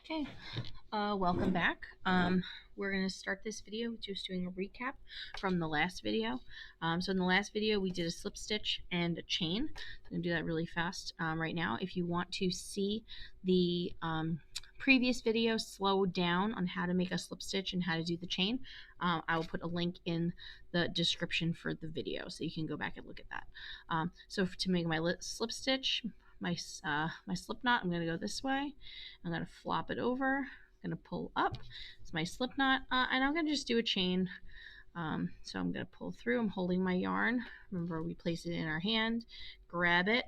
Okay, welcome back. We're going to start this video just doing a recap from the last video. So in the last video we did a slip stitch and a chain. I'm going to do that really fast right now. If you want to see the previous video slowed down on how to make a slip stitch and how to do the chain, I will put a link in the description for the video so you can go back and look at that. So to make my slip stitch, my slip knot, I'm going to go this way. I'm going to flop it over. I'm going to pull up. It's my slip knot, and I'm going to just do a chain. So I'm going to pull through. I'm holding my yarn. Remember, we place it in our hand, grab it,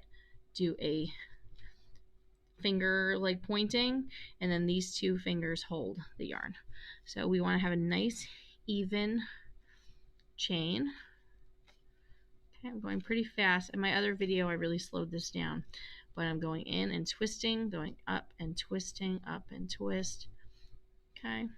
do a finger like pointing, and then these two fingers hold the yarn. So we want to have a nice even chain. Okay, I'm going pretty fast. In my other video, I really slowed this down. But I'm going in and twisting, going up and twisting, up and twist. Okay.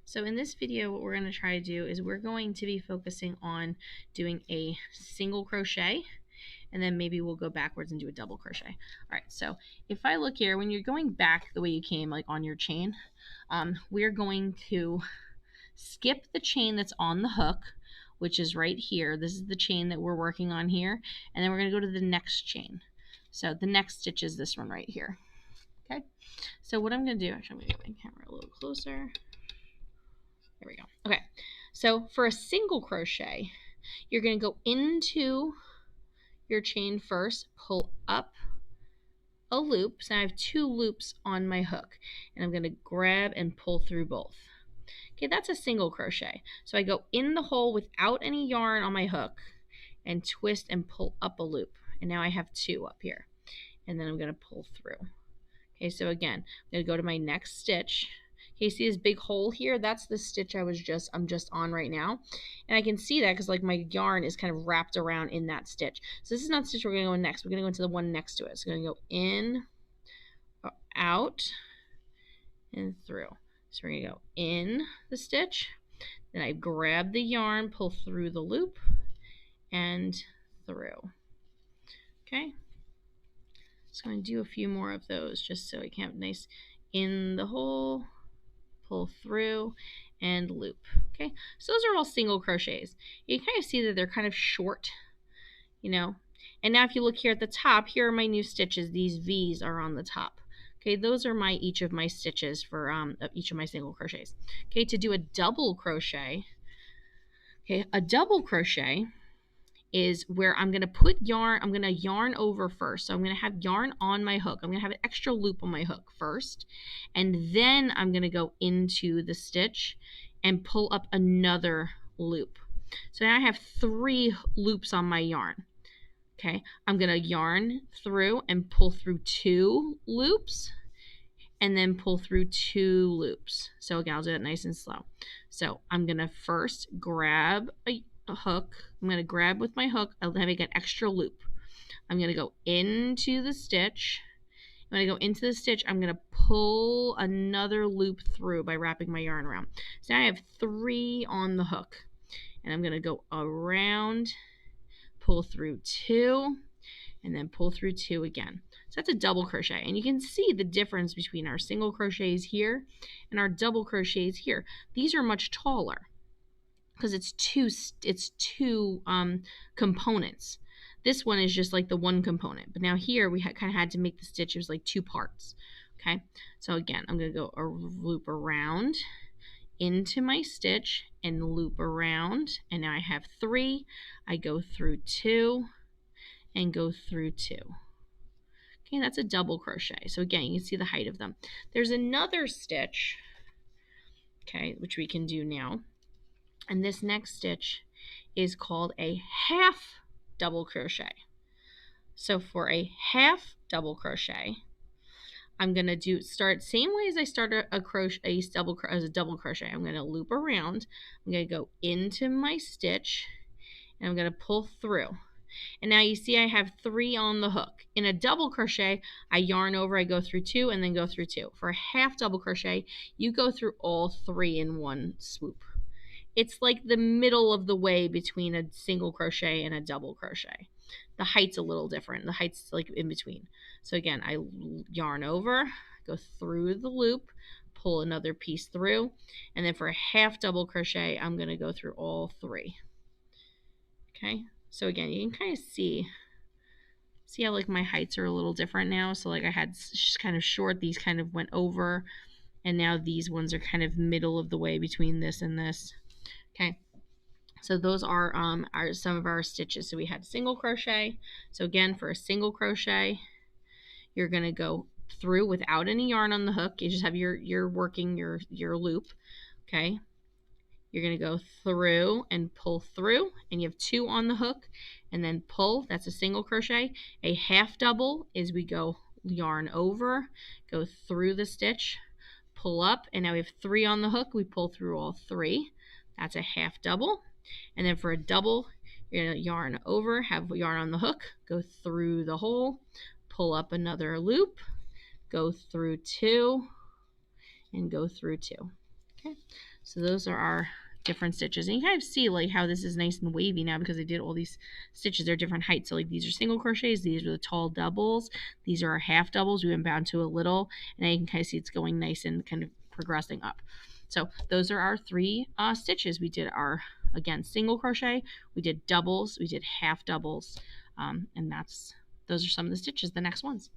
So in this video, what we're going to try to do is we're going to be focusing on doing a single crochet, and then maybe we'll go backwards and do a double crochet. All right, so if I look here, when you're going back the way you came, like on your chain, we're going to skip the chain that's on the hook, which is right here. This is the chain that we're working on here. And then we're going to go to the next chain. So the next stitch is this one right here. Okay. So what I'm going to do, actually, I'm going to get my camera a little closer. There we go. Okay. So for a single crochet, you're going to go into your chain first, pull up a loop. So I have two loops on my hook, and I'm going to grab and pull through both. Okay, that's a single crochet. So I go in the hole without any yarn on my hook and twist and pull up a loop. And now I have two up here. And then I'm going to pull through. Okay, so again, I'm going to go to my next stitch. Okay, see this big hole here? That's the stitch I'm just on right now. And I can see that because like my yarn is kind of wrapped around in that stitch. So this is not the stitch we're going to go in next. We're going to go into the one next to it. So we're going to go in, out, and through. So we're going to go in the stitch, then I grab the yarn, pull through the loop, and through. Okay. So I'm going to do a few more of those just so I can have nice in the hole, pull through, and loop. Okay. So those are all single crochets. You can kind of see that they're kind of short, you know. And now if you look here at the top, here are my new stitches. These V's are on the top. Okay, those are each of my stitches for each of my single crochets. Okay, to do a double crochet, okay, a double crochet is where I'm going to put yarn, I'm going to yarn over first. So I'm going to have yarn on my hook. I'm going to have an extra loop on my hook first, and then I'm going to go into the stitch and pull up another loop. So now I have 3 loops on my yarn. Okay, I'm going to yarn through and pull through 2 loops and then pull through 2 loops. So again, I'll do it nice and slow. So I'm going to first grab a hook. I'm going to grab with my hook. I'll make an extra loop. I'm going to go into the stitch. When I go into the stitch, I'm going to pull another loop through by wrapping my yarn around. So now I have 3 on the hook. And I'm going to go around, pull through 2, and then pull through 2 again. So that's a double crochet, and you can see the difference between our single crochets here and our double crochets here. These are much taller because it's two components. This one is just like the one component, but now here we kind of had to make the stitches like 2 parts. Okay, so again, I'm going to go a loop around into my stitch and loop around, and now I have 3. I go through 2 and go through 2. Okay, that's a double crochet. So again, you can see the height of them. There's another stitch, okay, which we can do now. And this next stitch is called a half double crochet. So for a half double crochet, I'm going to start same way as I started a double crochet. I'm going to loop around. I'm going to go into my stitch, and I'm going to pull through. And now you see I have 3 on the hook. In a double crochet, I yarn over, I go through 2, and then go through 2. For a half double crochet, you go through all 3 in one swoop. It's like the middle of the way between a single crochet and a double crochet. the height's a little different. The height's like in between. So again, I yarn over, go through the loop, pull another piece through, and then for a half double crochet, I'm going to go through all 3. Okay, so again, you can kind of see how like my heights are a little different now. So like I had kind of short, these kind of went over, and now these ones are kind of middle of the way between this and this. Okay, so those are some of our stitches. So we had single crochet. So again, for a single crochet, you're going to go through without any yarn on the hook. You just have you're working your loop. Okay, you're going to go through and pull through, and you have 2 on the hook, and then pull. That's a single crochet. A half double is we go yarn over, go through the stitch, pull up, and now we have 3 on the hook. We pull through all 3. That's a half double. And then for a double, you're going to yarn over, have yarn on the hook, go through the hole, pull up another loop, go through 2, and go through 2. Okay, so those are our different stitches, and you kind of see like how this is nice and wavy now because I did all these stitches. They're different heights. So like these are single crochets, these are the tall doubles, these are our half doubles. We went down to a little, and now you can kind of see it's going nice and kind of progressing up. So those are our 3 stitches. We did our, again, single crochet, we did doubles, we did half doubles, and those are some of the stitches, the next ones.